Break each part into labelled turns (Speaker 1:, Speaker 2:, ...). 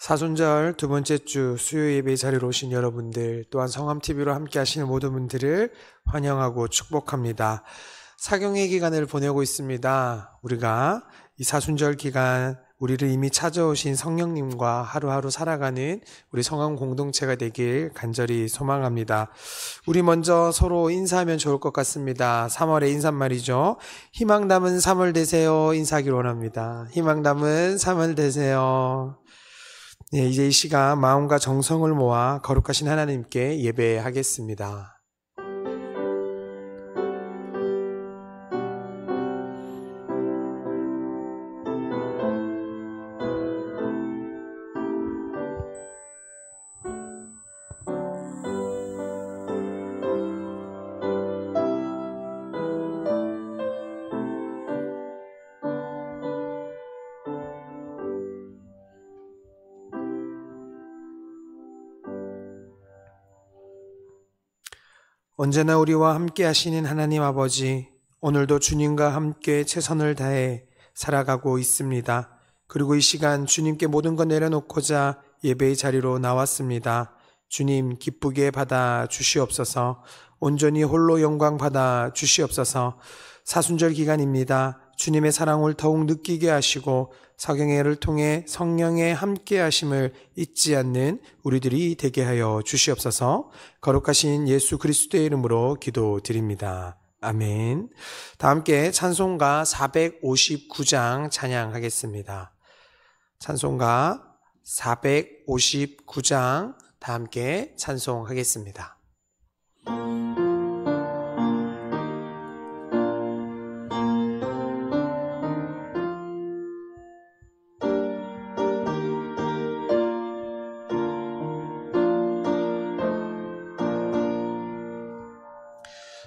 Speaker 1: 사순절 두 번째 주 수요 예배 자리로 오신 여러분들, 또한 성함TV로 함께 하시는 모든 분들을 환영하고 축복합니다. 사경의 기간을 보내고 있습니다. 우리가 이 사순절 기간 우리를 이미 찾아오신 성령님과 하루하루 살아가는 우리 성황 공동체가 되길 간절히 소망합니다. 우리 먼저 서로 인사하면 좋을 것 같습니다. 3월의 인사말이죠. 희망 담은 3월 되세요. 인사하기를 원합니다. 희망 담은 3월 되세요. 네, 이제 이 시간 마음과 정성을 모아 거룩하신 하나님께 예배하겠습니다. 언제나 우리와 함께 하시는 하나님 아버지, 오늘도 주님과 함께 최선을 다해 살아가고 있습니다. 그리고 이 시간 주님께 모든 것 내려놓고자 예배의 자리로 나왔습니다. 주님 기쁘게 받아 주시옵소서. 온전히 홀로 영광 받아 주시옵소서. 사순절 기간입니다. 주님의 사랑을 더욱 느끼게 하시고 사경회를 통해 성령의 함께 하심을 잊지 않는 우리들이 되게 하여 주시옵소서. 거룩하신 예수 그리스도의 이름으로 기도드립니다. 아멘. 다 함께 찬송가 459장 찬양하겠습니다. 찬송가 459장 다 함께 찬송하겠습니다.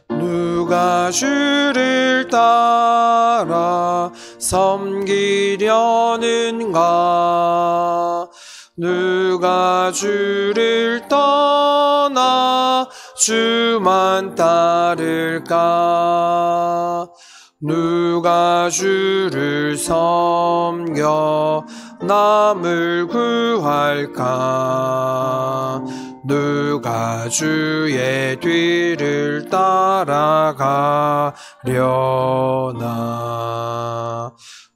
Speaker 1: 누가 주를 따라 섬기려는가? 누가 주를 떠나 주만 따를까? 누가 주를 섬겨 남을 구할까? 누가 주의 뒤를 따라가려나?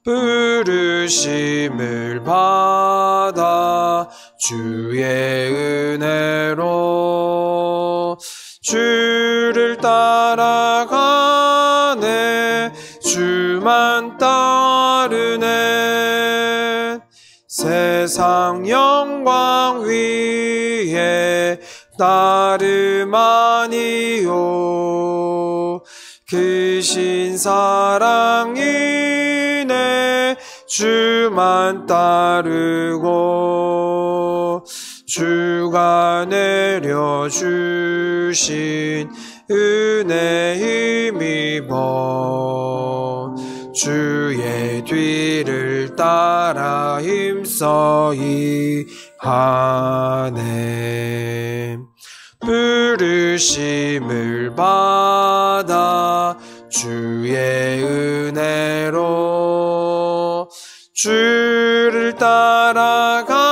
Speaker 1: 부르심을 받아 주의 은혜로 주를 따라가네. 주만 따르네. 세상 영광 위에 따름 아니요 크신 사랑이네. 주만 따르고 주가 내려주신 은혜 힘입어 주의 뒤를 따라 힘써 하네. 부르심을 받아 주의 은혜로 주를 따라가네.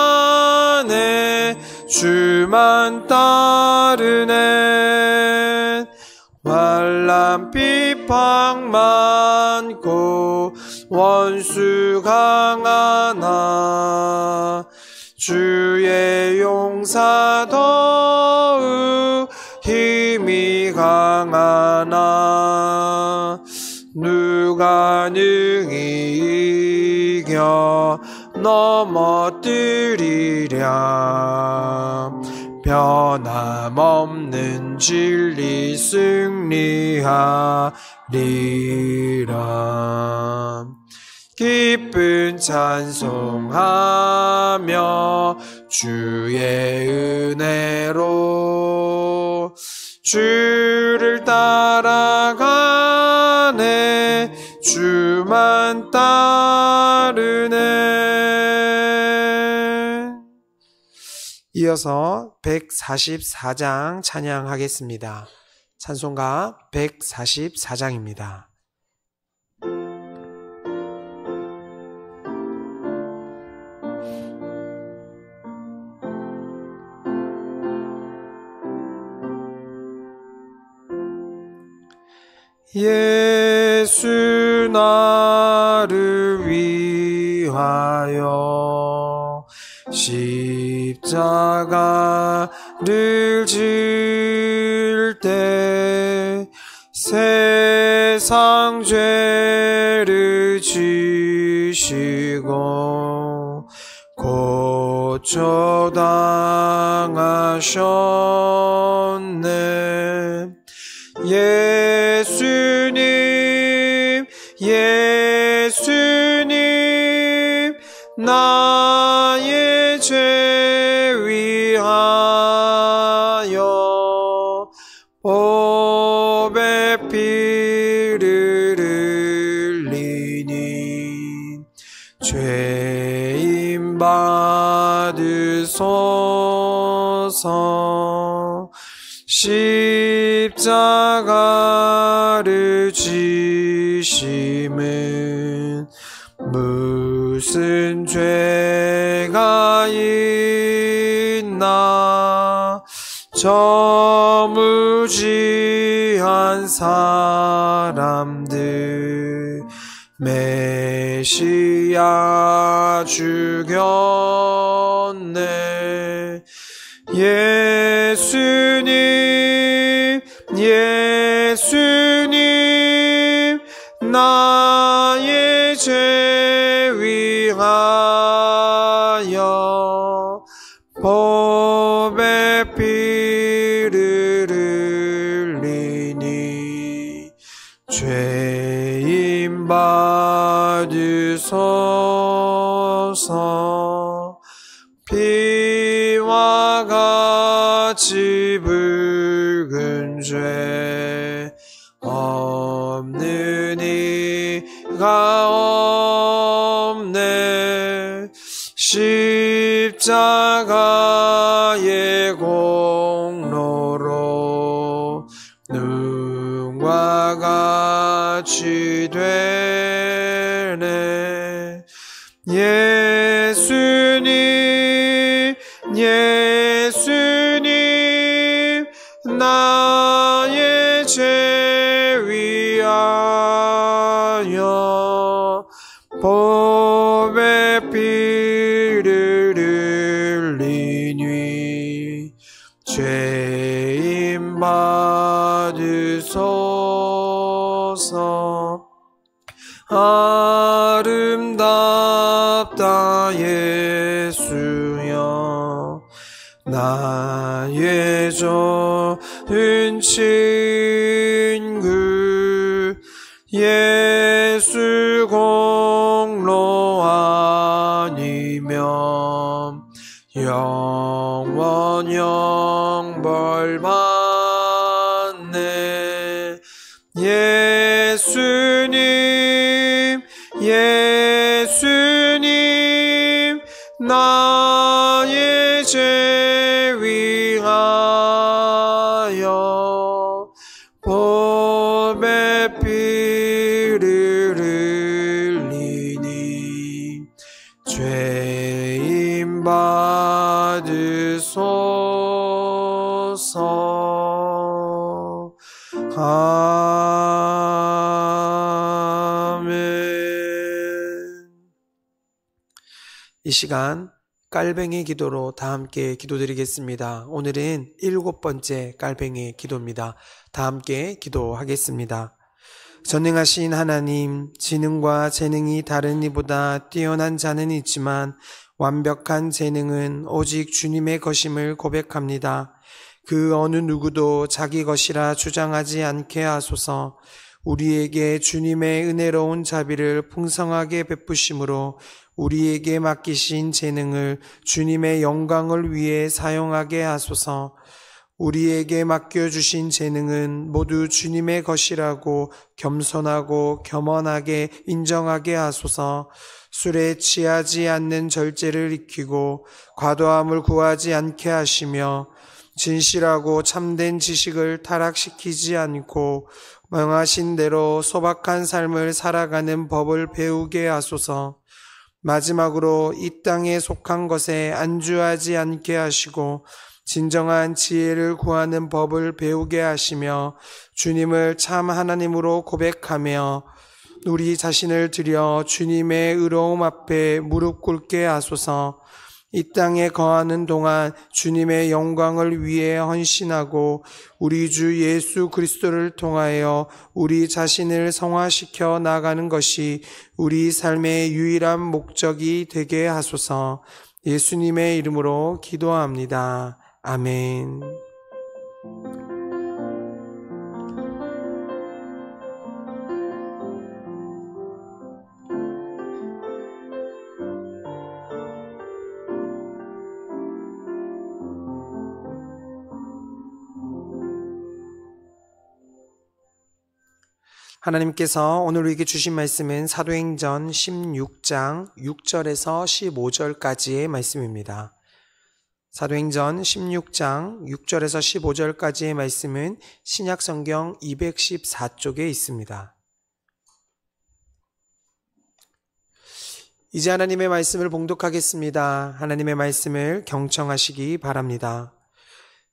Speaker 1: 주만 따르네. 환난 비방 많고 원수 강하나 주의 용사 더욱 힘이 강하나 누가 능히 이겨 넘어뜨리랴? 변함없는 진리 승리하리라. 기쁜 찬송하며 주의 은혜로 주를 따라가네. 주만 따르네. 이어서 144장 찬양하겠습니다. 찬송가 144장입니다. 예수 나를 위하여 십자가를 질 때 세상 죄를 지시고 고쳐 당하셨네. 예수님, 예수님, 나의 죄 위하여 보배 피를 흘리니 죄인 받으소서. 십자가를 지심은 무슨 죄가 있나. 저 무지한 사람들 메시아 죽였네. 예수님, 예수님, 나의 죄 위하여 보배 피를 흘리니 죄인 받으소서. 피와 같이 붉은 죄 없는 이가 없네. 십자가의 공로로 눈과 같이 되네. 예수님, 예수님, 나의 죄 위하여 보배 피를 흘리니 죄인 받으소서. 아름답다 예수여, 나의 좋은 친구. 예수 공로 아니면 영원 영벌 받네. 예수님, 예수님, 나의 죄 위하여 보배 피를 흘리니 죄인 받으소서. 이 시간 깔뱅이 기도로 다 함께 기도드리겠습니다. 오늘은 7번째 깔뱅이 기도입니다. 다 함께 기도하겠습니다. 전능하신 하나님, 지능과 재능이 다른 이보다 뛰어난 자는 있지만 완벽한 재능은 오직 주님의 것임을 고백합니다. 그 어느 누구도 자기 것이라 주장하지 않게 하소서. 우리에게 주님의 은혜로운 자비를 풍성하게 베푸심으로 우리에게 맡기신 재능을 주님의 영광을 위해 사용하게 하소서. 우리에게 맡겨주신 재능은 모두 주님의 것이라고 겸손하고 겸허하게 인정하게 하소서. 술에 취하지 않는 절제를 익히고 과도함을 구하지 않게 하시며 진실하고 참된 지식을 타락시키지 않고 명하신 대로 소박한 삶을 살아가는 법을 배우게 하소서. 마지막으로 이 땅에 속한 것에 안주하지 않게 하시고 진정한 지혜를 구하는 법을 배우게 하시며 주님을 참 하나님으로 고백하며 우리 자신을 드려 주님의 의로움 앞에 무릎 꿇게 하소서. 이 땅에 거하는 동안 주님의 영광을 위해 헌신하고 우리 주 예수 그리스도를 통하여 우리 자신을 성화시켜 나가는 것이 우리 삶의 유일한 목적이 되게 하소서. 예수님의 이름으로 기도합니다. 아멘. 하나님께서 오늘 우리에게 주신 말씀은 사도행전 16장 6절에서 15절까지의 말씀입니다. 사도행전 16장 6절에서 15절까지의 말씀은 신약성경 214쪽에 있습니다. 이제 하나님의 말씀을 봉독하겠습니다. 하나님의 말씀을 경청하시기 바랍니다.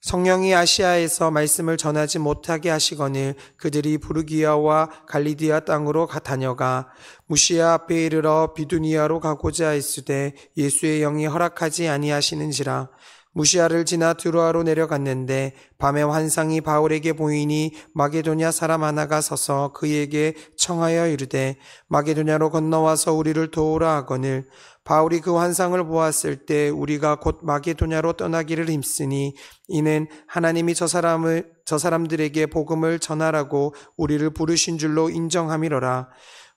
Speaker 1: 성령이 아시아에서 말씀을 전하지 못하게 하시거늘 그들이 부르기아와 갈리디아 땅으로 다녀가 무시아 앞에 이르러 비두니아로 가고자 했으되 예수의 영이 허락하지 아니하시는지라. 무시아를 지나 드로아로 내려갔는데 밤에 환상이 바울에게 보이니 마게도냐 사람 하나가 서서 그에게 청하여 이르되 마게도냐로 건너와서 우리를 도우라 하거늘 바울이 그 환상을 보았을 때 우리가 곧 마게도냐로 떠나기를 힘쓰니 이는 하나님이 저 사람들에게 복음을 전하라고 우리를 부르신 줄로 인정함이로라.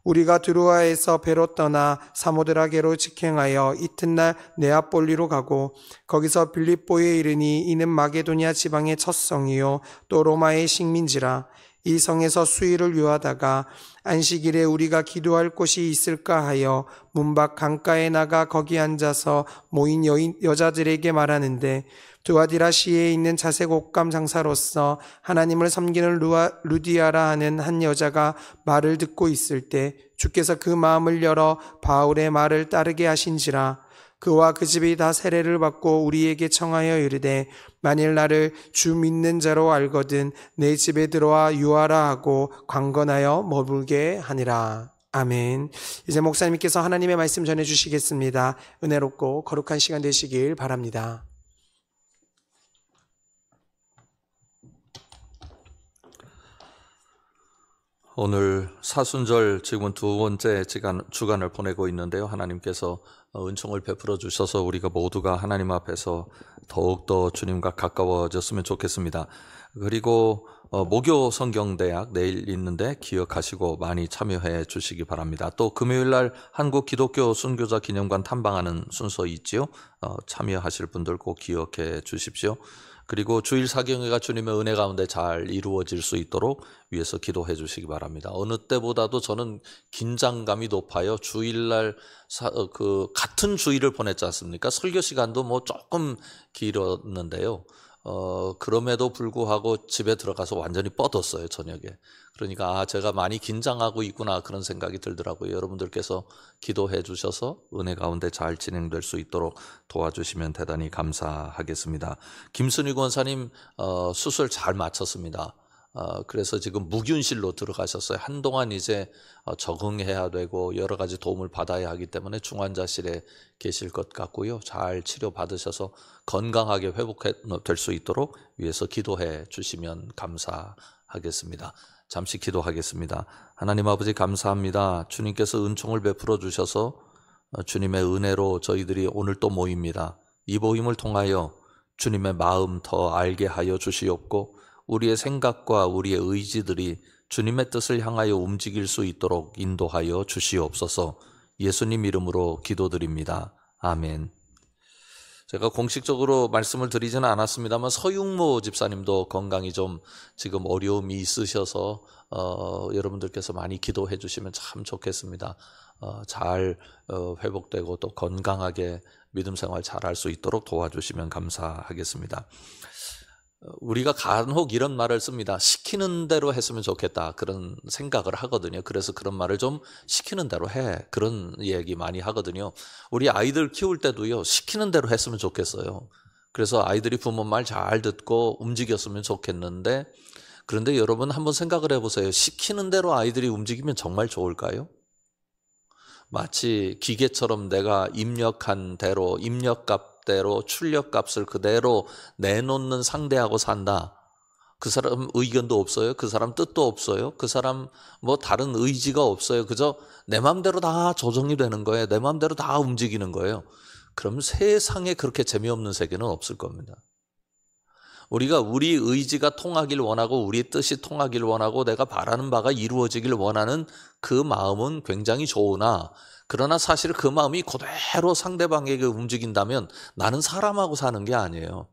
Speaker 1: 우리가 드로아에서 배로 떠나 사모드라게로 직행하여 이튿날 네아폴리로 가고 거기서 빌립보에 이르니 이는 마게도냐 지방의 첫 성이요 또 로마의 식민지라. 이 성에서 수일을 유하다가 안식일에 우리가 기도할 곳이 있을까 하여 문 밖 강가에 나가 거기 앉아서 모인 여자들에게 말하는데 두아디라시에 있는 자색 옷감 장사로서 하나님을 섬기는 루디아라 하는 한 여자가 말을 듣고 있을 때 주께서 그 마음을 열어 바울의 말을 따르게 하신지라. 그와 그 집이 다 세례를 받고 우리에게 청하여 이르되 만일 나를 주 믿는 자로 알거든 내 집에 들어와 유하라 하고 강건하여 머물게 하니라. 아멘. 이제 목사님께서 하나님의 말씀 전해주시겠습니다. 은혜롭고 거룩한 시간 되시길 바랍니다.
Speaker 2: 오늘 사순절 지금은 두 번째 주간을 보내고 있는데요. 하나님께서 은총을 베풀어 주셔서 우리가 모두가 하나님 앞에서 더욱더 주님과 가까워졌으면 좋겠습니다. 그리고 목요 성경대학 내일 있는데 기억하시고 많이 참여해 주시기 바랍니다. 또 금요일날 한국 기독교 순교자 기념관 탐방하는 순서 있지요. 참여하실 분들 꼭 기억해 주십시오. 그리고 주일 사경회가 주님의 은혜 가운데 잘 이루어질 수 있도록 위해서 기도해 주시기 바랍니다. 어느 때보다도 저는 긴장감이 높아요. 주일날 같은 주일을 보냈지 않습니까? 설교 시간도 뭐 조금 길었는데요. 그럼에도 불구하고 집에 들어가서 완전히 뻗었어요, 저녁에. 그러니까 제가 많이 긴장하고 있구나 그런 생각이 들더라고요. 여러분들께서 기도해 주셔서 은혜 가운데 잘 진행될 수 있도록 도와주시면 대단히 감사하겠습니다. 김순희 권사님 수술 잘 마쳤습니다. 그래서 지금 무균실로 들어가셨어요. 한동안 이제 적응해야 되고 여러 가지 도움을 받아야 하기 때문에 중환자실에 계실 것 같고요. 잘 치료받으셔서 건강하게 회복될 수 있도록 위해서 기도해 주시면 감사하겠습니다. 잠시 기도하겠습니다. 하나님 아버지 감사합니다. 주님께서 은총을 베풀어 주셔서 주님의 은혜로 저희들이 오늘 또 모입니다. 이 모임을 통하여 주님의 마음 더 알게 하여 주시옵고 우리의 생각과 우리의 의지들이 주님의 뜻을 향하여 움직일 수 있도록 인도하여 주시옵소서. 예수님 이름으로 기도드립니다. 아멘. 제가 공식적으로 말씀을 드리지는 않았습니다만 서육모 집사님도 건강이 좀 지금 어려움이 있으셔서 여러분들께서 많이 기도해 주시면 참 좋겠습니다. 잘 회복되고 또 건강하게 믿음 생활 잘 할 수 있도록 도와주시면 감사하겠습니다. 우리가 간혹 이런 말을 씁니다. 시키는 대로 했으면 좋겠다 그런 생각을 하거든요. 그래서 그런 말을 좀 시키는 대로 해 그런 얘기 많이 하거든요. 우리 아이들 키울 때도요 시키는 대로 했으면 좋겠어요. 그래서 아이들이 부모 말 잘 듣고 움직였으면 좋겠는데, 그런데 여러분 한번 생각을 해보세요. 시키는 대로 아이들이 움직이면 정말 좋을까요? 마치 기계처럼 내가 입력한 대로, 입력값대로 출력값을 그대로 내놓는 상대하고 산다. 그 사람 의견도 없어요. 그 사람 뜻도 없어요. 그 사람 뭐 다른 의지가 없어요. 그저 내 마음대로 다 조정이 되는 거예요. 내 마음대로 다 움직이는 거예요. 그럼 세상에 그렇게 재미없는 세계는 없을 겁니다. 우리가 우리 의지가 통하길 원하고 우리 뜻이 통하길 원하고 내가 바라는 바가 이루어지길 원하는 그 마음은 굉장히 좋으나, 그러나 사실 그 마음이 그대로 상대방에게 움직인다면 나는 사람하고 사는 게 아니에요.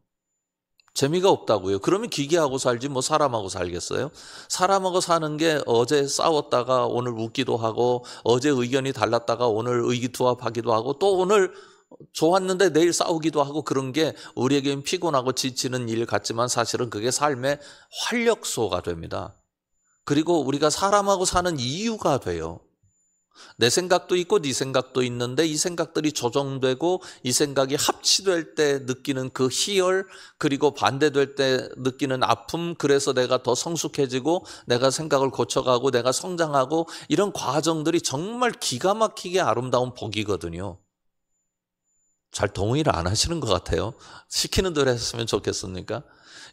Speaker 2: 재미가 없다고요. 그러면 기계하고 살지 뭐 사람하고 살겠어요? 사람하고 사는 게 어제 싸웠다가 오늘 웃기도 하고, 어제 의견이 달랐다가 오늘 의기투합하기도 하고, 또 오늘 좋았는데 내일 싸우기도 하고, 그런 게 우리에겐 피곤하고 지치는 일 같지만 사실은 그게 삶의 활력소가 됩니다. 그리고 우리가 사람하고 사는 이유가 돼요. 내 생각도 있고 네 생각도 있는데 이 생각들이 조정되고 이 생각이 합치될 때 느끼는 그 희열, 그리고 반대될 때 느끼는 아픔, 그래서 내가 더 성숙해지고 내가 생각을 고쳐가고 내가 성장하고, 이런 과정들이 정말 기가 막히게 아름다운 복이거든요. 잘 동의를 안 하시는 것 같아요. 시키는 대로 했으면 좋겠습니까?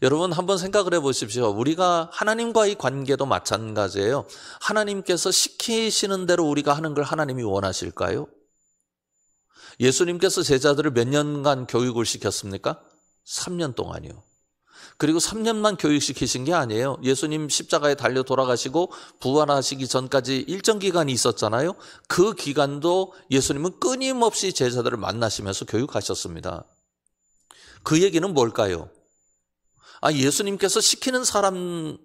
Speaker 2: 여러분 한번 생각을 해보십시오. 우리가 하나님과의 관계도 마찬가지예요. 하나님께서 시키시는 대로 우리가 하는 걸 하나님이 원하실까요? 예수님께서 제자들을 몇 년간 교육을 시켰습니까? 3년 동안이요. 그리고 3년만 교육시키신 게 아니에요. 예수님 십자가에 달려 돌아가시고 부활하시기 전까지 일정 기간이 있었잖아요. 그 기간도 예수님은 끊임없이 제자들을 만나시면서 교육하셨습니다. 그 얘기는 뭘까요? 예수님께서 시키는 사람,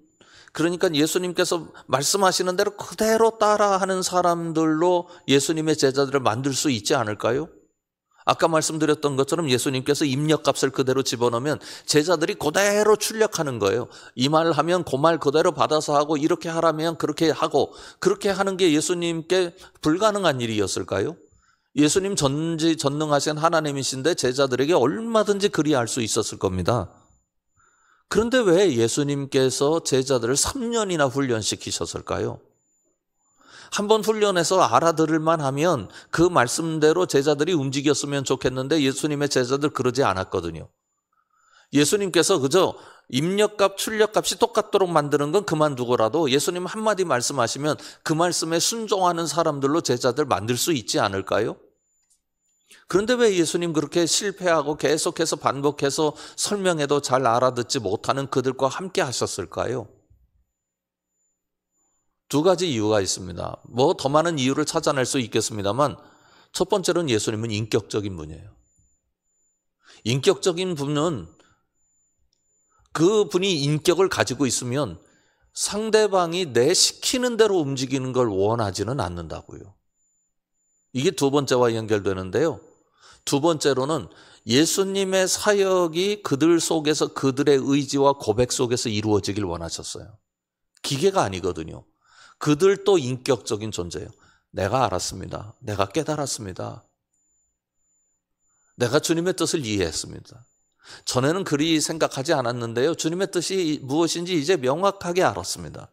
Speaker 2: 그러니까 예수님께서 말씀하시는 대로 그대로 따라하는 사람들로 예수님의 제자들을 만들 수 있지 않을까요? 아까 말씀드렸던 것처럼 예수님께서 입력값을 그대로 집어넣으면 제자들이 그대로 출력하는 거예요. 이 말 하면 그 말 그대로 받아서 하고, 이렇게 하라면 그렇게 하고, 그렇게 하는 게 예수님께 불가능한 일이었을까요? 예수님 전지전능하신 하나님이신데 제자들에게 얼마든지 그리할 수 있었을 겁니다. 그런데 왜 예수님께서 제자들을 3년이나 훈련시키셨을까요? 한번 훈련해서 알아들을만 하면 그 말씀대로 제자들이 움직였으면 좋겠는데 예수님의 제자들 그러지 않았거든요. 예수님께서 그저 입력값, 출력값이 똑같도록 만드는 건 그만두고라도 예수님 한마디 말씀하시면 그 말씀에 순종하는 사람들로 제자들 만들 수 있지 않을까요? 그런데 왜 예수님 그렇게 실패하고 계속해서 반복해서 설명해도 잘 알아듣지 못하는 그들과 함께 하셨을까요? 두 가지 이유가 있습니다. 뭐 더 많은 이유를 찾아낼 수 있겠습니다만, 첫 번째로는 예수님은 인격적인 분이에요. 인격적인 분은, 그 분이 인격을 가지고 있으면 상대방이 내 시키는 대로 움직이는 걸 원하지는 않는다고요. 이게 두 번째와 연결되는데요. 두 번째로는 예수님의 사역이 그들 속에서, 그들의 의지와 고백 속에서 이루어지길 원하셨어요. 기계가 아니거든요. 그들도 인격적인 존재예요. 내가 알았습니다. 내가 깨달았습니다. 내가 주님의 뜻을 이해했습니다. 전에는 그리 생각하지 않았는데요. 주님의 뜻이 무엇인지 이제 명확하게 알았습니다.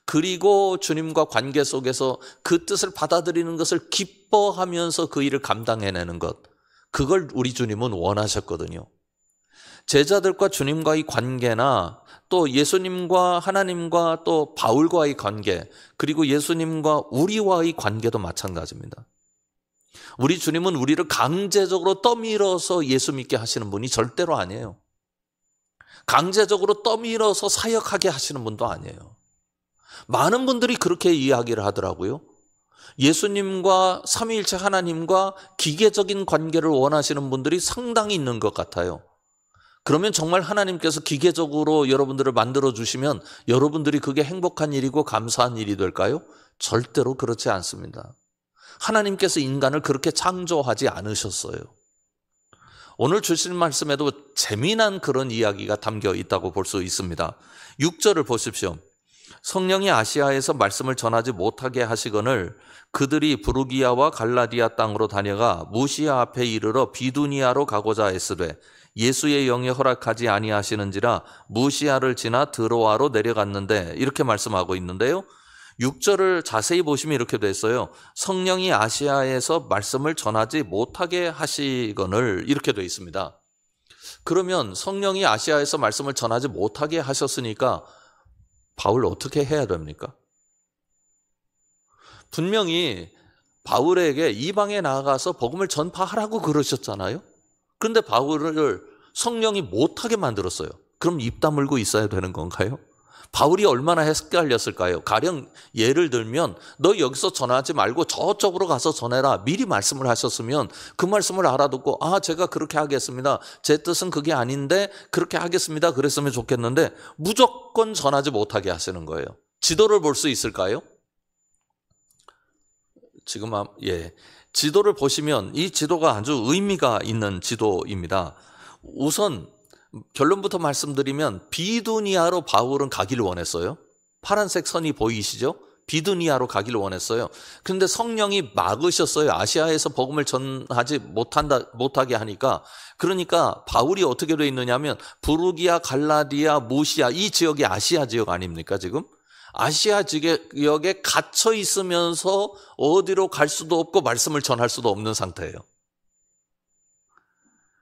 Speaker 2: 그리고 주님과 관계 속에서 그 뜻을 받아들이는 것을 기뻐하면서 그 일을 감당해내는 것, 그걸 우리 주님은 원하셨거든요. 제자들과 주님과의 관계나 또 예수님과 하나님과 또 바울과의 관계, 그리고 예수님과 우리와의 관계도 마찬가지입니다. 우리 주님은 우리를 강제적으로 떠밀어서 예수 믿게 하시는 분이 절대로 아니에요. 강제적으로 떠밀어서 사역하게 하시는 분도 아니에요. 많은 분들이 그렇게 이야기를 하더라고요. 예수님과 삼위일체 하나님과 기계적인 관계를 원하시는 분들이 상당히 있는 것 같아요. 그러면 정말 하나님께서 기계적으로 여러분들을 만들어주시면 여러분들이 그게 행복한 일이고 감사한 일이 될까요? 절대로 그렇지 않습니다. 하나님께서 인간을 그렇게 창조하지 않으셨어요. 오늘 주신 말씀에도 재미난 그런 이야기가 담겨 있다고 볼 수 있습니다. 6절을 보십시오. 성령이 아시아에서 말씀을 전하지 못하게 하시거늘 그들이 부르기아와 갈라디아 땅으로 다녀가 무시아 앞에 이르러 비두니아로 가고자 애쓰되 예수의 영이 허락하지 아니하시는지라 무시아를 지나 드로아로 내려갔는데, 이렇게 말씀하고 있는데요. 6절을 자세히 보시면 이렇게 됐어요. 성령이 아시아에서 말씀을 전하지 못하게 하시거늘, 이렇게 되어 있습니다. 그러면 성령이 아시아에서 말씀을 전하지 못하게 하셨으니까 바울 어떻게 해야 됩니까? 분명히 바울에게 이방에 나아가서 복음을 전파하라고 그러셨잖아요. 그런데 바울을 성령이 못하게 만들었어요. 그럼 입 다물고 있어야 되는 건가요? 바울이 얼마나 헷갈렸을까요? 가령 예를 들면 너 여기서 전하지 말고 저쪽으로 가서 전해라, 미리 말씀을 하셨으면 그 말씀을 알아듣고 제가 그렇게 하겠습니다, 제 뜻은 그게 아닌데 그렇게 하겠습니다, 그랬으면 좋겠는데 무조건 전하지 못하게 하시는 거예요. 지도를 볼 수 있을까요? 지금 지도를 보시면 이 지도가 아주 의미가 있는 지도입니다. 우선 결론부터 말씀드리면 비두니아로 바울은 가기를 원했어요. 파란색 선이 보이시죠? 비두니아로 가기를 원했어요. 그런데 성령이 막으셨어요. 아시아에서 복음을 전하지 못하게 하니까. 그러니까 바울이 어떻게 되어 있느냐면 부르기아, 갈라디아, 무시아, 이 지역이 아시아 지역 아닙니까 지금? 아시아 지역에 갇혀 있으면서 어디로 갈 수도 없고 말씀을 전할 수도 없는 상태예요.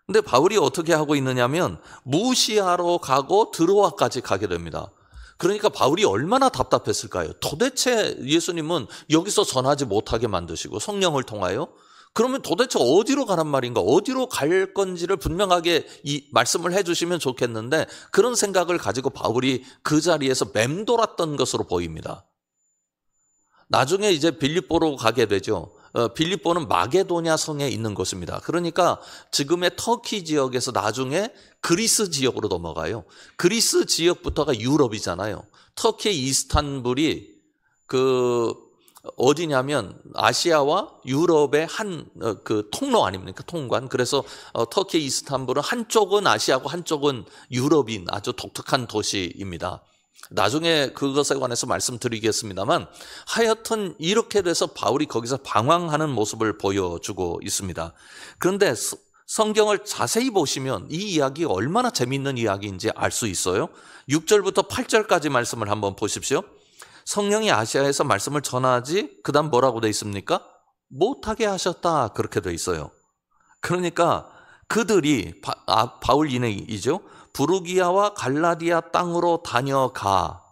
Speaker 2: 근데 바울이 어떻게 하고 있느냐면 무시아로 가고 드로아까지 가게 됩니다. 그러니까 바울이 얼마나 답답했을까요? 도대체 예수님은 여기서 전하지 못하게 만드시고 성령을 통하여 그러면 도대체 어디로 가란 말인가? 어디로 갈 건지를 분명하게 이 말씀을 해주시면 좋겠는데 그런 생각을 가지고 바울이 그 자리에서 맴돌았던 것으로 보입니다. 나중에 이제 빌립보로 가게 되죠. 빌립보는 마게도냐 성에 있는 곳입니다. 그러니까 지금의 터키 지역에서 나중에 그리스 지역으로 넘어가요. 그리스 지역부터가 유럽이잖아요. 터키의 이스탄불이 어디냐면 아시아와 유럽의 한 통로 아닙니까? 통관. 그래서 터키 이스탄불은 한쪽은 아시아고 한쪽은 유럽인 아주 독특한 도시입니다. 나중에 그것에 관해서 말씀드리겠습니다만 하여튼 이렇게 돼서 바울이 거기서 방황하는 모습을 보여주고 있습니다. 그런데 성경을 자세히 보시면 이 이야기가 얼마나 재미있는 이야기인지 알 수 있어요. 6절부터 8절까지 말씀을 한번 보십시오. 성령이 아시아에서 말씀을 전하지 그 다음 뭐라고 돼 있습니까? 못하게 하셨다, 그렇게 돼 있어요. 그러니까 그들이 바울 인행이죠. 부르기아와 갈라디아 땅으로 다녀가.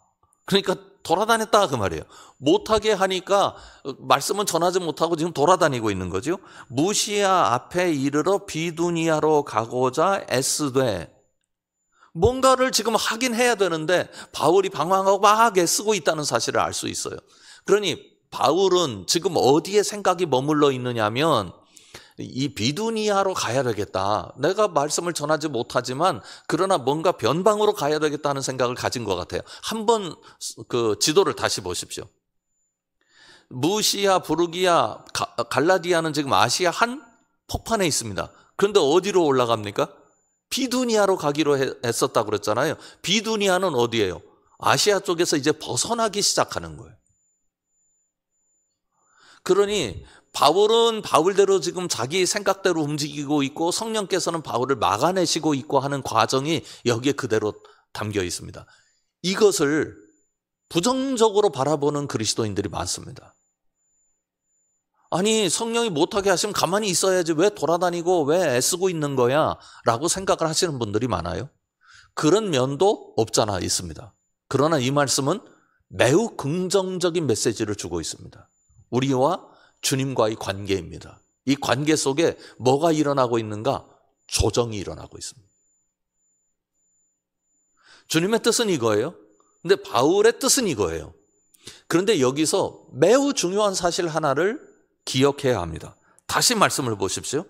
Speaker 2: 그러니까 돌아다녔다 그 말이에요. 못하게 하니까 말씀은 전하지 못하고 지금 돌아다니고 있는 거죠. 무시아 앞에 이르러 비두니아로 가고자 애쓰되, 뭔가를 지금 하긴 해야 되는데 바울이 방황하고 막 애쓰고 있다는 사실을 알 수 있어요. 그러니 바울은 지금 어디에 생각이 머물러 있느냐면 이 비두니아로 가야 되겠다. 내가 말씀을 전하지 못하지만 그러나 뭔가 변방으로 가야 되겠다는 생각을 가진 것 같아요. 한번 그 지도를 다시 보십시오. 무시아, 부르기아, 갈라디아는 지금 아시아 한 폭판에 있습니다. 그런데 어디로 올라갑니까? 비두니아로 가기로 했었다고 그랬잖아요. 비두니아는 어디예요? 아시아 쪽에서 이제 벗어나기 시작하는 거예요. 그러니 바울은 바울대로 지금 자기 생각대로 움직이고 있고 성령께서는 바울을 막아내시고 있고 하는 과정이 여기에 그대로 담겨 있습니다. 이것을 부정적으로 바라보는 그리스도인들이 많습니다. 아니, 성령이 못하게 하시면 가만히 있어야지 왜 돌아다니고 왜 애쓰고 있는 거야? 라고 생각을 하시는 분들이 많아요. 그런 면도 없잖아 있습니다. 그러나 이 말씀은 매우 긍정적인 메시지를 주고 있습니다. 우리와 주님과의 관계입니다. 이 관계 속에 뭐가 일어나고 있는가? 조정이 일어나고 있습니다. 주님의 뜻은 이거예요. 근데 바울의 뜻은 이거예요. 그런데 여기서 매우 중요한 사실 하나를 기억해야 합니다. 다시 말씀을 보십시오.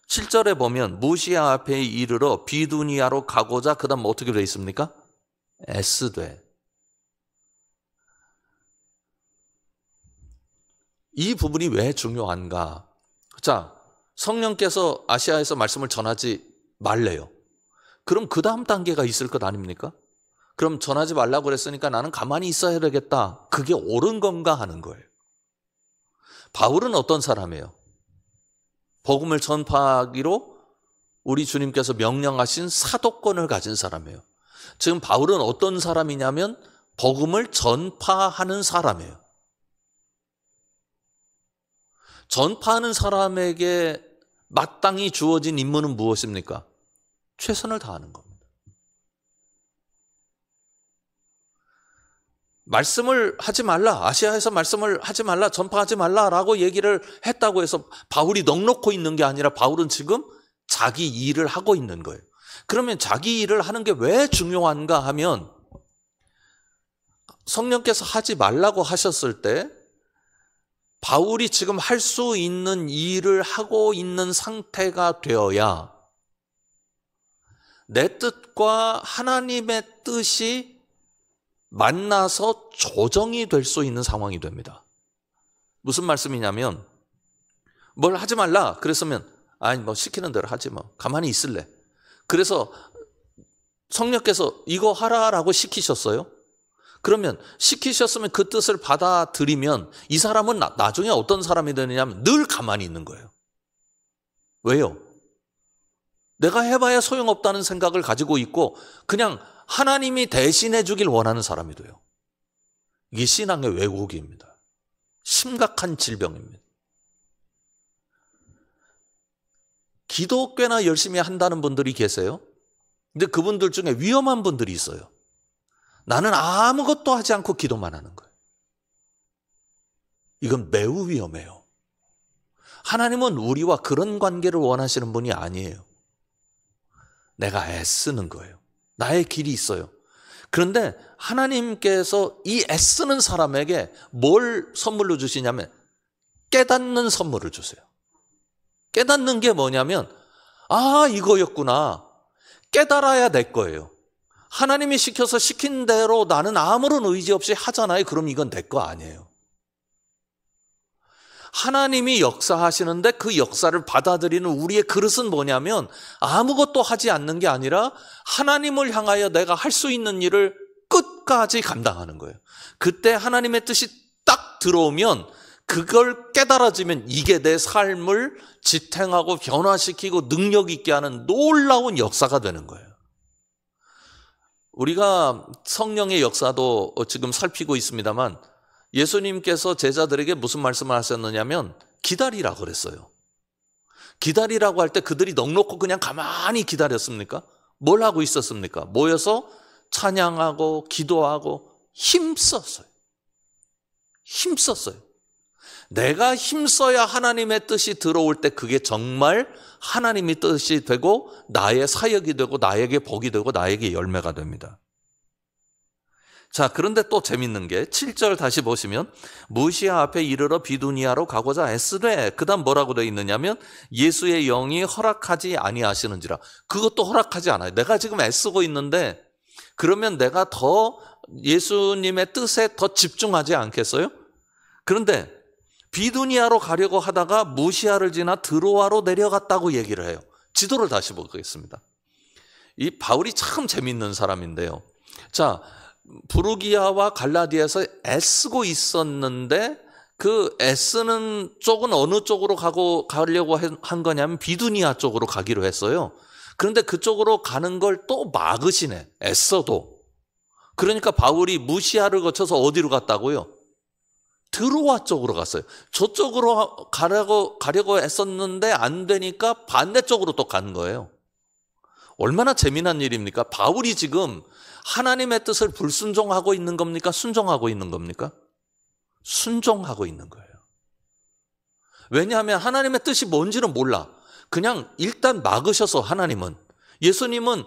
Speaker 2: 7절에 보면 무시아 앞에 이르러 비두니아로 가고자, 그 다음 어떻게 되어 있습니까? 애쓰되. 이 부분이 왜 중요한가? 자, 성령께서 아시아에서 말씀을 전하지 말래요. 그럼 그 다음 단계가 있을 것 아닙니까? 그럼 전하지 말라고 그랬으니까 나는 가만히 있어야 되겠다. 그게 옳은 건가 하는 거예요. 바울은 어떤 사람이에요? 복음을 전파하기로 우리 주님께서 명령하신 사도권을 가진 사람이에요. 지금 바울은 어떤 사람이냐면 복음을 전파하는 사람이에요. 전파하는 사람에게 마땅히 주어진 임무는 무엇입니까? 최선을 다하는 겁니다. 말씀을 하지 말라, 아시아에서 말씀을 하지 말라, 전파하지 말라라고 얘기를 했다고 해서 바울이 넋놓고 있는 게 아니라 바울은 지금 자기 일을 하고 있는 거예요. 그러면 자기 일을 하는 게 왜 중요한가 하면 성령께서 하지 말라고 하셨을 때 바울이 지금 할 수 있는 일을 하고 있는 상태가 되어야 내 뜻과 하나님의 뜻이 만나서 조정이 될 수 있는 상황이 됩니다. 무슨 말씀이냐면 뭘 하지 말라 그랬으면 아니 뭐 시키는 대로 하지 뭐 가만히 있을래. 그래서 성령께서 이거 하라라고 시키셨어요. 그러면 시키셨으면 그 뜻을 받아들이면 이 사람은 나중에 어떤 사람이 되느냐면 늘 가만히 있는 거예요. 왜요? 내가 해봐야 소용없다는 생각을 가지고 있고 그냥 하나님이 대신해 주길 원하는 사람이 돼요. 이게 신앙의 왜곡입니다. 심각한 질병입니다. 기도 꽤나 열심히 한다는 분들이 계세요. 근데 그분들 중에 위험한 분들이 있어요. 나는 아무것도 하지 않고 기도만 하는 거예요. 이건 매우 위험해요. 하나님은 우리와 그런 관계를 원하시는 분이 아니에요. 내가 애쓰는 거예요. 나의 길이 있어요. 그런데 하나님께서 이 애쓰는 사람에게 뭘 선물로 주시냐면 깨닫는 선물을 주세요. 깨닫는 게 뭐냐면 아 이거였구나. 깨달아야 될 거예요. 하나님이 시켜서 시킨 대로 나는 아무런 의지 없이 하잖아요. 그럼 이건 내 거 아니에요. 하나님이 역사하시는데 그 역사를 받아들이는 우리의 그릇은 뭐냐면 아무것도 하지 않는 게 아니라 하나님을 향하여 내가 할 수 있는 일을 끝까지 감당하는 거예요. 그때 하나님의 뜻이 딱 들어오면 그걸 깨달아지면 이게 내 삶을 지탱하고 변화시키고 능력 있게 하는 놀라운 역사가 되는 거예요. 우리가 성령의 역사도 지금 살피고 있습니다만 예수님께서 제자들에게 무슨 말씀을 하셨느냐면 기다리라 그랬어요. 기다리라고 할 때 그들이 넋놓고 그냥 가만히 기다렸습니까? 뭘 하고 있었습니까? 모여서 찬양하고 기도하고 힘썼어요. 힘썼어요. 내가 힘써야 하나님의 뜻이 들어올 때 그게 정말 하나님의 뜻이 되고 나의 사역이 되고 나에게 복이 되고 나에게 열매가 됩니다. 자, 그런데 또 재밌는 게 7절 다시 보시면 무시아 앞에 이르러 비두니아로 가고자 애쓰되 그 다음 뭐라고 되어 있느냐면 예수의 영이 허락하지 아니하시는지라. 그것도 허락하지 않아요. 내가 지금 애쓰고 있는데 그러면 내가 더 예수님의 뜻에 더 집중하지 않겠어요? 그런데 비두니아로 가려고 하다가 무시아를 지나 드로아로 내려갔다고 얘기를 해요. 지도를 다시 보겠습니다. 이 바울이 참 재밌는 사람인데요. 자, 부르기아와 갈라디아에서 애쓰고 있었는데 그 애쓰는 쪽은 어느 쪽으로 가려고 한 거냐면 비두니아 쪽으로 가기로 했어요. 그런데 그쪽으로 가는 걸 또 막으시네. 애써도. 그러니까 바울이 무시아를 거쳐서 어디로 갔다고요? 드로아 쪽으로 갔어요. 저쪽으로 가려고 애썼는데 안 되니까 반대쪽으로 또 간 거예요. 얼마나 재미난 일입니까? 바울이 지금 하나님의 뜻을 불순종하고 있는 겁니까? 순종하고 있는 겁니까? 순종하고 있는 거예요. 왜냐하면 하나님의 뜻이 뭔지는 몰라. 그냥 일단 막으셔서 하나님은. 예수님은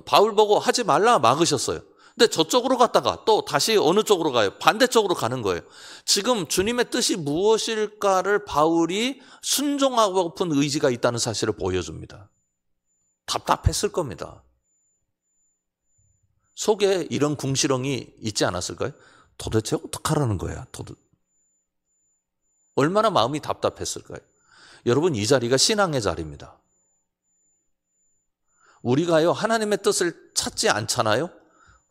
Speaker 2: 바울 보고 하지 말라 막으셨어요. 근데 저쪽으로 갔다가 또 다시 어느 쪽으로 가요? 반대쪽으로 가는 거예요. 지금 주님의 뜻이 무엇일까를 바울이 순종하고픈 의지가 있다는 사실을 보여줍니다. 답답했을 겁니다. 속에 이런 궁시렁이 있지 않았을까요? 도대체 어떡하라는 거야? 얼마나 마음이 답답했을까요? 여러분, 이 자리가 신앙의 자리입니다. 우리가요 하나님의 뜻을 찾지 않잖아요?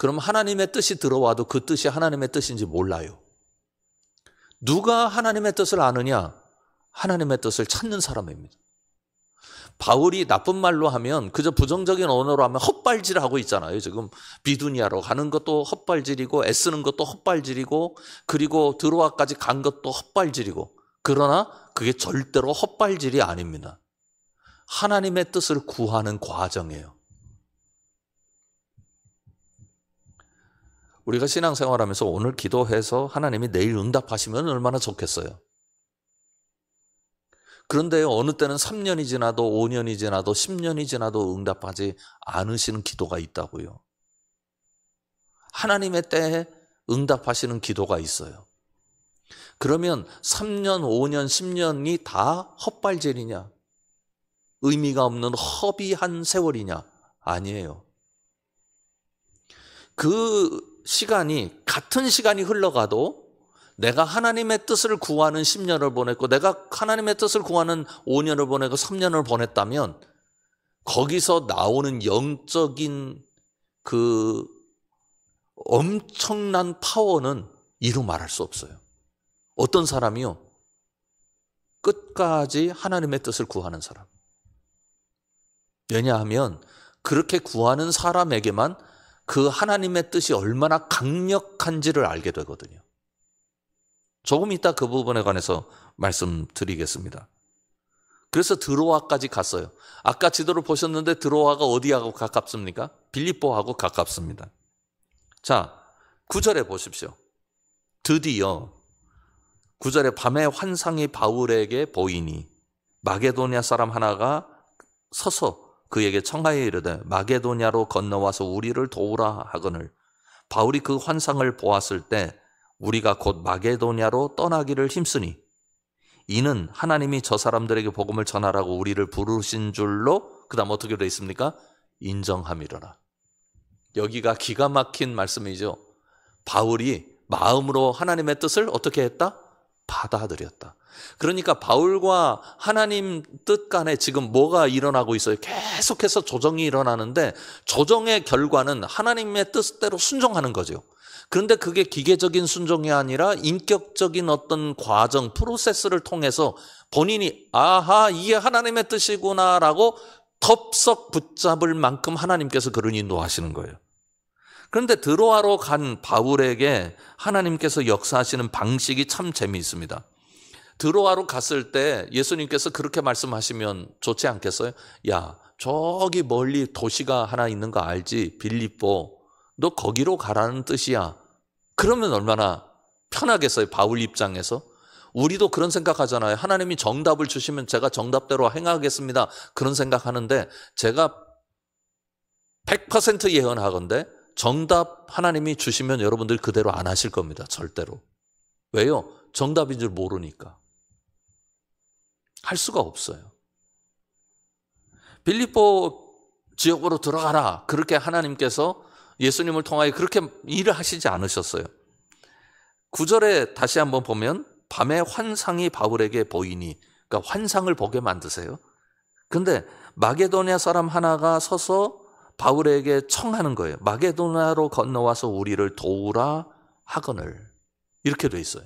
Speaker 2: 그럼 하나님의 뜻이 들어와도 그 뜻이 하나님의 뜻인지 몰라요. 누가 하나님의 뜻을 아느냐? 하나님의 뜻을 찾는 사람입니다. 바울이 나쁜 말로 하면 그저 부정적인 언어로 하면 헛발질하고 있잖아요. 지금 비두니아로 가는 것도 헛발질이고 애쓰는 것도 헛발질이고 그리고 드로아까지 간 것도 헛발질이고 그러나 그게 절대로 헛발질이 아닙니다. 하나님의 뜻을 구하는 과정이에요. 우리가 신앙생활하면서 오늘 기도해서 하나님이 내일 응답하시면 얼마나 좋겠어요. 그런데 어느 때는 3년이 지나도 5년이 지나도 10년이 지나도 응답하지 않으시는 기도가 있다고요. 하나님의 때에 응답하시는 기도가 있어요. 그러면 3년, 5년, 10년이 다 헛발질이냐? 의미가 없는 허비한 세월이냐? 아니에요. 그 시간이 같은 시간이 흘러가도 내가 하나님의 뜻을 구하는 10년을 보냈고 내가 하나님의 뜻을 구하는 5년을 보내고 3년을 보냈다면 거기서 나오는 영적인 그 엄청난 파워는 이루 말할 수 없어요. 어떤 사람이요? 끝까지 하나님의 뜻을 구하는 사람. 왜냐하면 그렇게 구하는 사람에게만 그 하나님의 뜻이 얼마나 강력한지를 알게 되거든요. 조금 이따 그 부분에 관해서 말씀드리겠습니다. 그래서 드로아까지 갔어요. 아까 지도를 보셨는데 드로아가 어디하고 가깝습니까? 빌립보하고 가깝습니다. 자, 9절에 보십시오. 드디어 9절에 밤에 환상이 바울에게 보이니 마게도냐 사람 하나가 서서 그에게 청하여 이르되 마게도냐로 건너와서 우리를 도우라 하거늘 바울이 그 환상을 보았을 때 우리가 곧 마게도냐로 떠나기를 힘쓰니 이는 하나님이 저 사람들에게 복음을 전하라고 우리를 부르신 줄로 그 다음 어떻게 되어 있습니까? 인정함이로라. 여기가 기가 막힌 말씀이죠. 바울이 마음으로 하나님의 뜻을 어떻게 했다? 받아들였다. 그러니까 바울과 하나님 뜻 간에 지금 뭐가 일어나고 있어요? 계속해서 조정이 일어나는데 조정의 결과는 하나님의 뜻대로 순종하는 거죠. 그런데 그게 기계적인 순종이 아니라 인격적인 어떤 과정, 프로세스를 통해서 본인이 아하 이게 하나님의 뜻이구나라고 덥석 붙잡을 만큼 하나님께서 그를 인도하시는 거예요. 그런데 드로아로 간 바울에게 하나님께서 역사하시는 방식이 참 재미있습니다. 드로아로 갔을 때 예수님께서 그렇게 말씀하시면 좋지 않겠어요? 야, 저기 멀리 도시가 하나 있는 거 알지? 빌립보. 너 거기로 가라는 뜻이야. 그러면 얼마나 편하겠어요, 바울 입장에서? 우리도 그런 생각하잖아요. 하나님이 정답을 주시면 제가 정답대로 행하겠습니다. 그런 생각하는데 제가 100% 예언하건대 정답 하나님이 주시면 여러분들 그대로 안 하실 겁니다. 절대로. 왜요? 정답인 줄 모르니까. 할 수가 없어요. 빌립보 지역으로 들어가라. 그렇게 하나님께서 예수님을 통하여 그렇게 일을 하시지 않으셨어요. 9절에 다시 한번 보면 밤에 환상이 바울에게 보이니 그러니까 환상을 보게 만드세요. 그런데 마게도냐 사람 하나가 서서 바울에게 청하는 거예요. 마게도냐로 건너와서 우리를 도우라 하거늘. 이렇게 돼 있어요.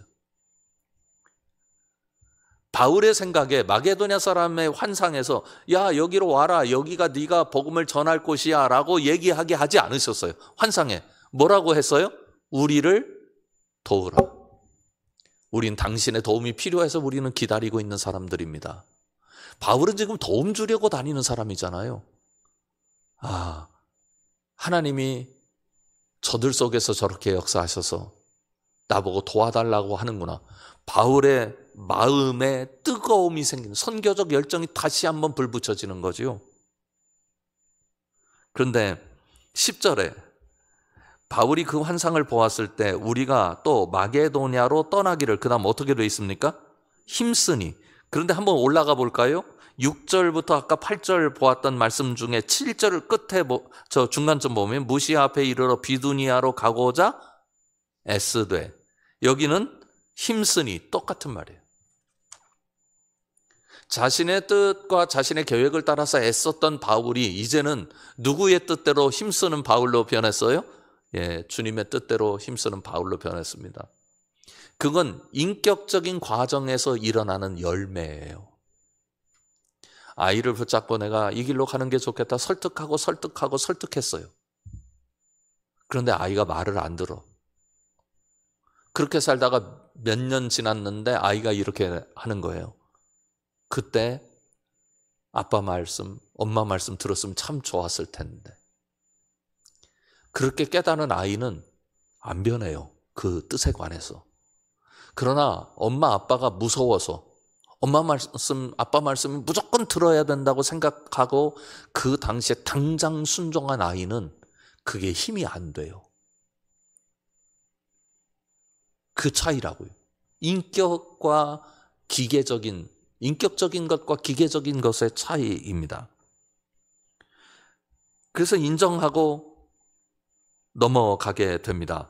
Speaker 2: 바울의 생각에 마게도냐 사람의 환상에서 야 여기로 와라 여기가 네가 복음을 전할 곳이야 라고 얘기하게 하지 않으셨어요. 환상에 뭐라고 했어요? 우리를 도우라. 우린 당신의 도움이 필요해서 우리는 기다리고 있는 사람들입니다. 바울은 지금 도움 주려고 다니는 사람이잖아요. 아, 하나님이 저들 속에서 저렇게 역사하셔서 나보고 도와달라고 하는구나. 바울의 마음에 뜨거움이 생기는 선교적 열정이 다시 한번 불붙여지는 거죠. 그런데 10절에 바울이 그 환상을 보았을 때 우리가 또 마게도냐로 떠나기를 그 다음 어떻게 되어 있습니까? 힘쓰니. 그런데 한번 올라가 볼까요? 6절부터 아까 8절 보았던 말씀 중에 7절 끝에 저 중간쯤 보면 무시아 앞에 이르러 비두니아로 가고자 애쓰되. 여기는 힘쓰니 똑같은 말이에요. 자신의 뜻과 자신의 계획을 따라서 애썼던 바울이 이제는 누구의 뜻대로 힘쓰는 바울로 변했어요? 주님의 뜻대로 힘쓰는 바울로 변했습니다. 그건 인격적인 과정에서 일어나는 열매예요. 아이를 붙잡고 내가 이 길로 가는 게 좋겠다 설득했어요. 그런데 아이가 말을 안 들어. 그렇게 살다가 몇 년 지났는데 아이가 이렇게 하는 거예요. 그때 아빠 말씀, 엄마 말씀 들었으면 참 좋았을 텐데. 그렇게 깨닫는 아이는 안 변해요. 그 뜻에 관해서. 그러나 엄마 아빠가 무서워서 엄마 말씀, 아빠 말씀을 무조건 들어야 된다고 생각하고 그 당시에 당장 순종한 아이는 그게 힘이 안 돼요. 그 차이라고요. 인격적인 것과 기계적인 것의 차이입니다. 그래서 인정하고 넘어가게 됩니다.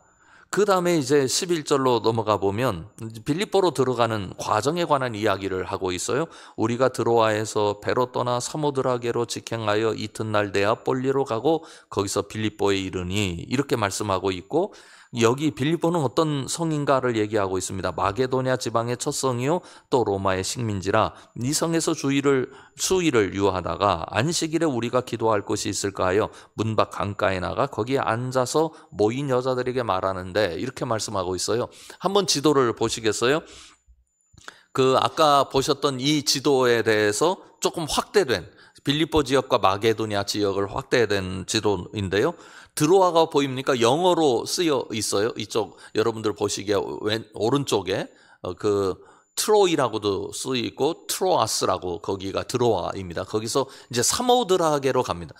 Speaker 2: 그 다음에 이제 11절로 넘어가 보면 빌립보로 들어가는 과정에 관한 이야기를 하고 있어요. 우리가 드로아에서 배로 떠나 사모드라게로 직행하여 이튿날 네아폴리로 가고 거기서 빌립보에 이르니 이렇게 말씀하고 있고, 여기 빌립보는 어떤 성인가를 얘기하고 있습니다. 마게도냐 지방의 첫 성이요 또 로마의 식민지라 이 성에서 수일을 유하다가 안식일에 우리가 기도할 곳이 있을까 하여 문 밖 강가에 나가 거기에 앉아서 모인 여자들에게 말하는데, 이렇게 말씀하고 있어요. 한번 지도를 보시겠어요? 그 아까 보셨던 이 지도에 대해서 조금 확대된, 빌립보 지역과 마게도냐 지역을 확대된 지도인데요. 드로아가 보입니까? 영어로 쓰여 있어요. 이쪽 여러분들 보시기에 오른쪽에 그 트로이라고도 쓰여 있고 트로아스라고, 거기가 드로아입니다. 거기서 이제 사모드라게로 갑니다.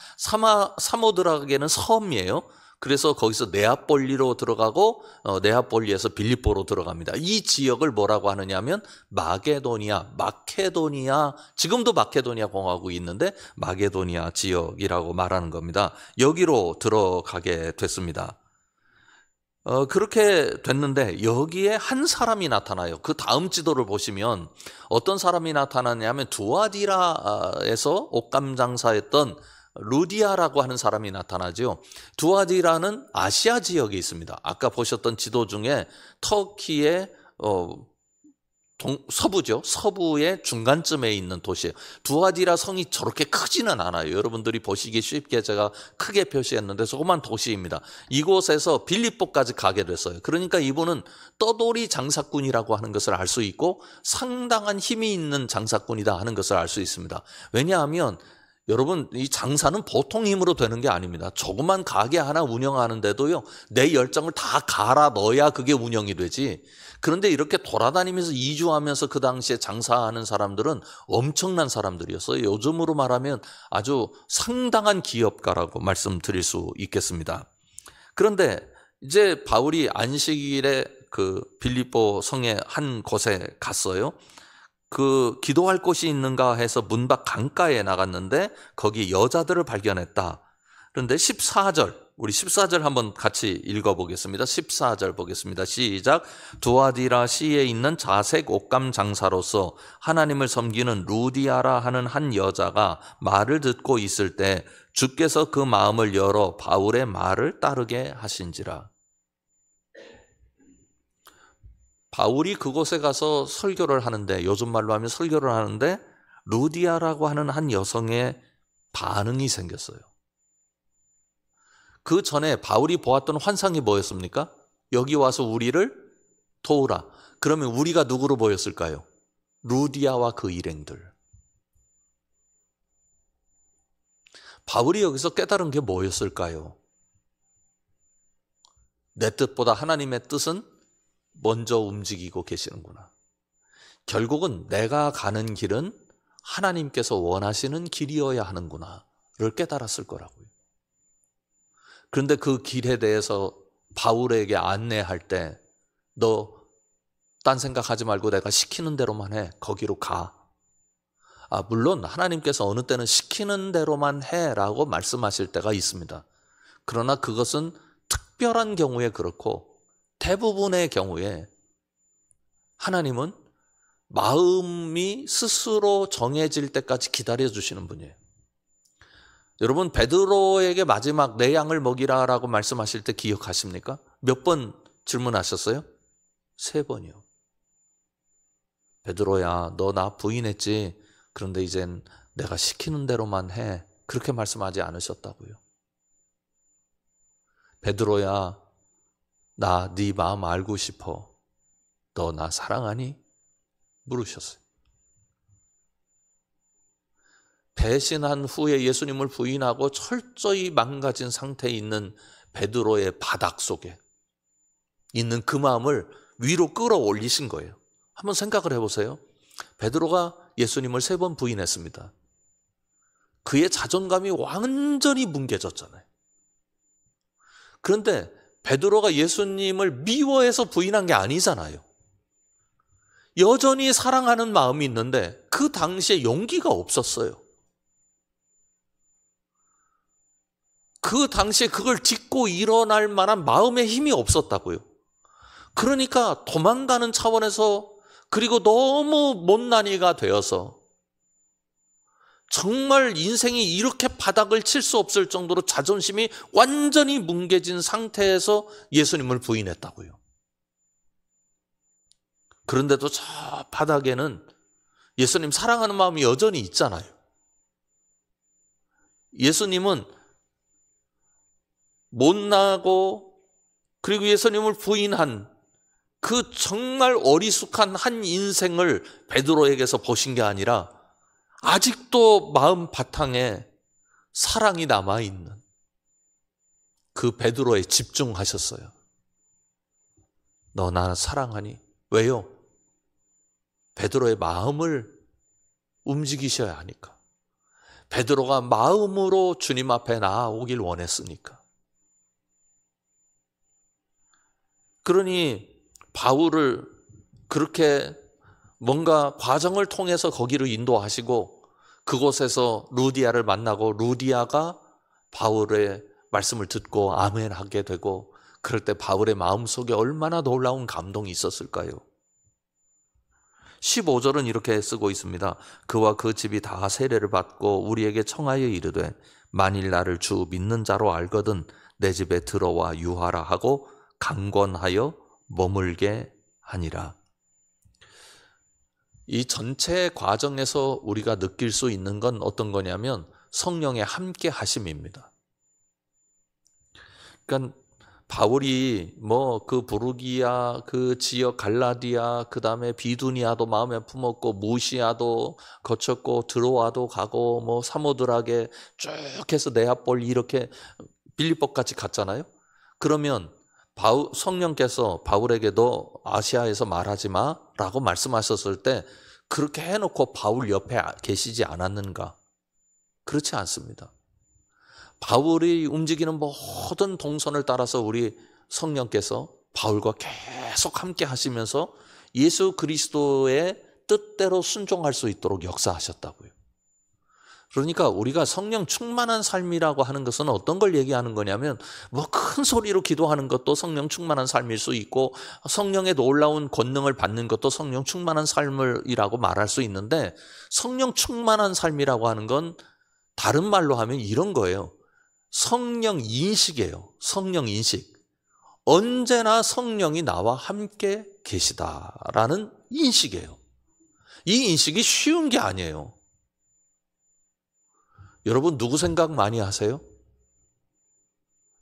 Speaker 2: 사모드라게는 섬이에요. 그래서 거기서 네아폴리로 들어가고 네아폴리에서 빌립보로 들어갑니다. 이 지역을 뭐라고 하느냐면 마케도니아, 지금도 마케도니아 공화국이 있는데 마케도니아 지역이라고 말하는 겁니다. 여기로 들어가게 됐습니다. 그렇게 됐는데 여기에 한 사람이 나타나요. 그 다음 지도를 보시면 어떤 사람이 나타나냐면 두아디라에서 옷감 장사했던 루디아라고 하는 사람이 나타나죠. 두아디라는 아시아 지역에 있습니다. 아까 보셨던 지도 중에 터키의 서부죠. 서부의 중간쯤에 있는 도시예요. 두아디라 성이 저렇게 크지는 않아요. 여러분들이 보시기 쉽게 제가 크게 표시했는데 조그만 도시입니다. 이곳에서 빌립보까지 가게 됐어요. 그러니까 이분은 떠돌이 장사꾼이라고 하는 것을 알 수 있고 상당한 힘이 있는 장사꾼이다 하는 것을 알 수 있습니다. 왜냐하면 여러분, 이 장사는 보통 힘으로 되는 게 아닙니다. 조그만 가게 하나 운영하는데도요, 내 열정을 다 갈아 넣어야 그게 운영이 되지. 그런데 이렇게 돌아다니면서 이주하면서 그 당시에 장사하는 사람들은 엄청난 사람들이었어요. 요즘으로 말하면 아주 상당한 기업가라고 말씀드릴 수 있겠습니다. 그런데 이제 바울이 안식일에 그 빌립보 성의 한 곳에 갔어요. 그 기도할 곳이 있는가 해서 문 밖 강가에 나갔는데 거기 여자들을 발견했다. 그런데 14절, 우리 14절 한번 같이 읽어보겠습니다. 14절 보겠습니다. 시작. 두아디라 시에 있는 자색 옷감 장사로서 하나님을 섬기는 루디아라 하는 한 여자가 말을 듣고 있을 때 주께서 그 마음을 열어 바울의 말을 따르게 하신지라. 바울이 그곳에 가서 설교를 하는데, 요즘 말로 하면 설교를 하는데 루디아라고 하는 한 여성의 반응이 생겼어요. 그 전에 바울이 보았던 환상이 뭐였습니까? 여기 와서 우리를 도우라. 그러면 우리가 누구로 보였을까요? 루디아와 그 일행들. 바울이 여기서 깨달은 게 뭐였을까요? 내 뜻보다 하나님의 뜻은 먼저 움직이고 계시는구나. 결국은 내가 가는 길은 하나님께서 원하시는 길이어야 하는구나를 깨달았을 거라고요. 그런데 그 길에 대해서 바울에게 안내할 때 너 딴 생각하지 말고 내가 시키는 대로만 해. 거기로 가. 물론 하나님께서 어느 때는 시키는 대로만 해라고 말씀하실 때가 있습니다. 그러나 그것은 특별한 경우에 그렇고 대부분의 경우에 하나님은 마음이 스스로 정해질 때까지 기다려주시는 분이에요. 여러분, 베드로에게 마지막 내 양을 먹이라라고 말씀하실 때 기억하십니까? 몇 번 질문하셨어요? 3번이요. 베드로야, 너 나 부인했지? 그런데 이젠 내가 시키는 대로만 해. 그렇게 말씀하지 않으셨다고요. 베드로야, 나 네 마음 알고 싶어. 너 나 사랑하니? 물으셨어요. 배신한 후에 예수님을 부인하고 철저히 망가진 상태에 있는 베드로의 바닥 속에 있는 그 마음을 위로 끌어올리신 거예요. 한번 생각을 해보세요. 베드로가 예수님을 3번 부인했습니다. 그의 자존감이 완전히 뭉개졌잖아요. 그런데 베드로가 예수님을 미워해서 부인한 게 아니잖아요. 여전히 사랑하는 마음이 있는데 그 당시에 용기가 없었어요. 그 당시에 그걸 딛고 일어날 만한 마음의 힘이 없었다고요. 그러니까 도망가는 차원에서, 그리고 너무 못난이가 되어서 정말 인생이 이렇게 바닥을 칠 수 없을 정도로 자존심이 완전히 뭉개진 상태에서 예수님을 부인했다고요. 그런데도 저 바닥에는 예수님 사랑하는 마음이 여전히 있잖아요. 예수님은 못나고 그리고 예수님을 부인한 그 정말 어리숙한 한 인생을 베드로에게서 보신 게 아니라 아직도 마음 바탕에 사랑이 남아있는 그 베드로에 집중하셨어요. 너 나 사랑하니? 왜요? 베드로의 마음을 움직이셔야 하니까. 베드로가 마음으로 주님 앞에 나아오길 원했으니까. 그러니 바울을 그렇게 뭔가 과정을 통해서 거기로 인도하시고 그곳에서 루디아를 만나고 루디아가 바울의 말씀을 듣고 아멘 하게 되고, 그럴 때 바울의 마음속에 얼마나 놀라운 감동이 있었을까요? 15절은 이렇게 쓰고 있습니다. 그와 그 집이 다 세례를 받고 우리에게 청하여 이르되 만일 나를 주 믿는 자로 알거든 내 집에 들어와 유하라 하고 강권하여 머물게 하니라. 이 전체 과정에서 우리가 느낄 수 있는 건 어떤 거냐면 성령의 함께 하심입니다. 그러니까 바울이 그 부르기아, 그 지역 갈라디아, 그 다음에 비두니아도 마음에 품었고 무시아도 거쳤고 드로아도 가고 사모드락에 쭉 해서 네아폴 이렇게 빌립보까지 갔잖아요. 그러면 성령께서 바울에게 너 아시아에서 말하지 마라고 말씀하셨을 때 그렇게 해놓고 바울 옆에 계시지 않았는가? 그렇지 않습니다. 바울이 움직이는 모든 동선을 따라서 우리 성령께서 바울과 계속 함께 하시면서 예수 그리스도의 뜻대로 순종할 수 있도록 역사하셨다고요. 그러니까 우리가 성령 충만한 삶이라고 하는 것은 어떤 걸 얘기하는 거냐면 큰 소리로 기도하는 것도 성령 충만한 삶일 수 있고 성령의 놀라운 권능을 받는 것도 성령 충만한 삶이라고 말할 수 있는데, 성령 충만한 삶이라고 하는 건 다른 말로 하면 이런 거예요. 성령 인식이에요. 성령 인식. 언제나 성령이 나와 함께 계시다라는 인식이에요. 이 인식이 쉬운 게 아니에요. 여러분 누구 생각 많이 하세요?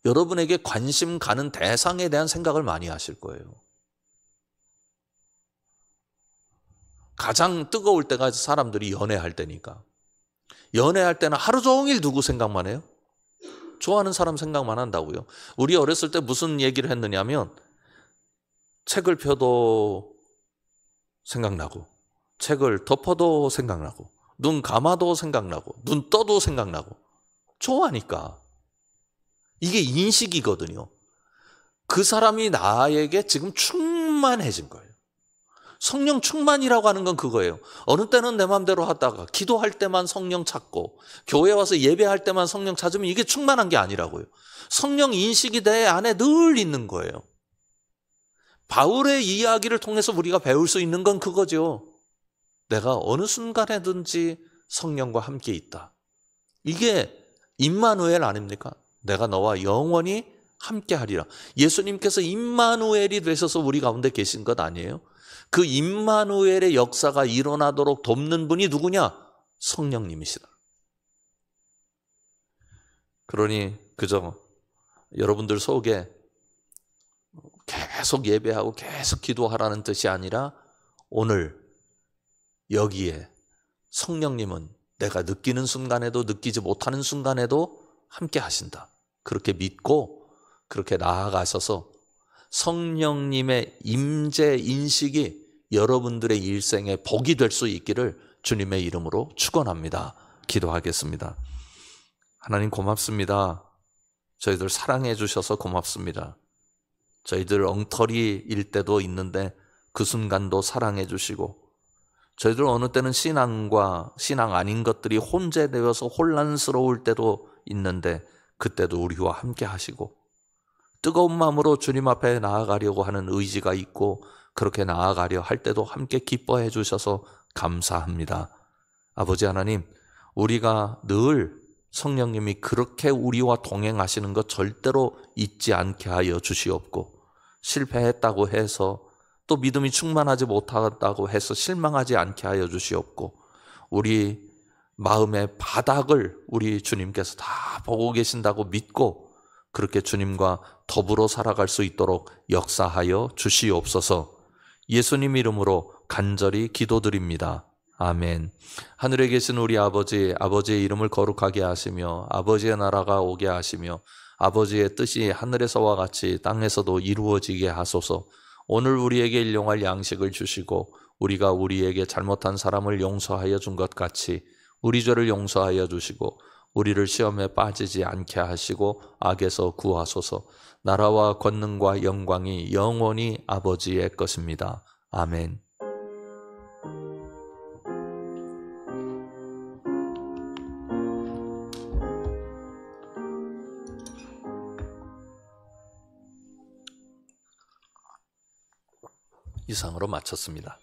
Speaker 2: 여러분에게 관심 가는 대상에 대한 생각을 많이 하실 거예요. 가장 뜨거울 때가 사람들이 연애할 때니까. 연애할 때는 하루 종일 누구 생각만 해요? 좋아하는 사람 생각만 한다고요. 우리 어렸을 때 무슨 얘기를 했느냐면 책을 펴도 생각나고 책을 덮어도 생각나고 눈 감아도 생각나고 눈 떠도 생각나고. 좋아하니까. 이게 인식이거든요. 그 사람이 나에게 지금 충만해진 거예요. 성령 충만이라고 하는 건 그거예요. 어느 때는 내 마음대로 하다가 기도할 때만 성령 찾고 교회 와서 예배할 때만 성령 찾으면 이게 충만한 게 아니라고요. 성령 인식이 내 안에 늘 있는 거예요. 바울의 이야기를 통해서 우리가 배울 수 있는 건 그거죠. 내가 어느 순간에든지 성령과 함께 있다. 이게 임마누엘 아닙니까? 내가 너와 영원히 함께하리라. 예수님께서 임마누엘이 되셔서 우리 가운데 계신 것 아니에요? 그 임마누엘의 역사가 일어나도록 돕는 분이 누구냐? 성령님이시다. 그러니 그저 여러분들 속에 계속 예배하고 계속 기도하라는 뜻이 아니라 오늘 여기에 성령님은 내가 느끼는 순간에도 느끼지 못하는 순간에도 함께 하신다. 그렇게 믿고 그렇게 나아가셔서 성령님의 임재 인식이 여러분들의 일생에 복이 될 수 있기를 주님의 이름으로 축원합니다. 기도하겠습니다. 하나님 고맙습니다. 저희들 사랑해 주셔서 고맙습니다. 저희들 엉터리일 때도 있는데 그 순간도 사랑해 주시고, 저희들 어느 때는 신앙과 신앙 아닌 것들이 혼재되어서 혼란스러울 때도 있는데 그때도 우리와 함께 하시고, 뜨거운 마음으로 주님 앞에 나아가려고 하는 의지가 있고 그렇게 나아가려 할 때도 함께 기뻐해 주셔서 감사합니다. 아버지 하나님, 우리가 늘 성령님이 그렇게 우리와 동행하시는 것 절대로 잊지 않게 하여 주시옵고, 실패했다고 해서 또 믿음이 충만하지 못하다고 해서 실망하지 않게 하여 주시옵고, 우리 마음의 바닥을 우리 주님께서 다 보고 계신다고 믿고 그렇게 주님과 더불어 살아갈 수 있도록 역사하여 주시옵소서. 예수님 이름으로 간절히 기도드립니다. 아멘. 하늘에 계신 우리 아버지, 아버지의 이름을 거룩하게 하시며 아버지의 나라가 오게 하시며 아버지의 뜻이 하늘에서와 같이 땅에서도 이루어지게 하소서. 오늘 우리에게 일용할 양식을 주시고 우리가 우리에게 잘못한 사람을 용서하여 준 것 같이 우리 죄를 용서하여 주시고 우리를 시험에 빠지지 않게 하시고 악에서 구하소서. 나라와 권능과 영광이 영원히 아버지의 것입니다. 아멘. 이상으로 마쳤습니다.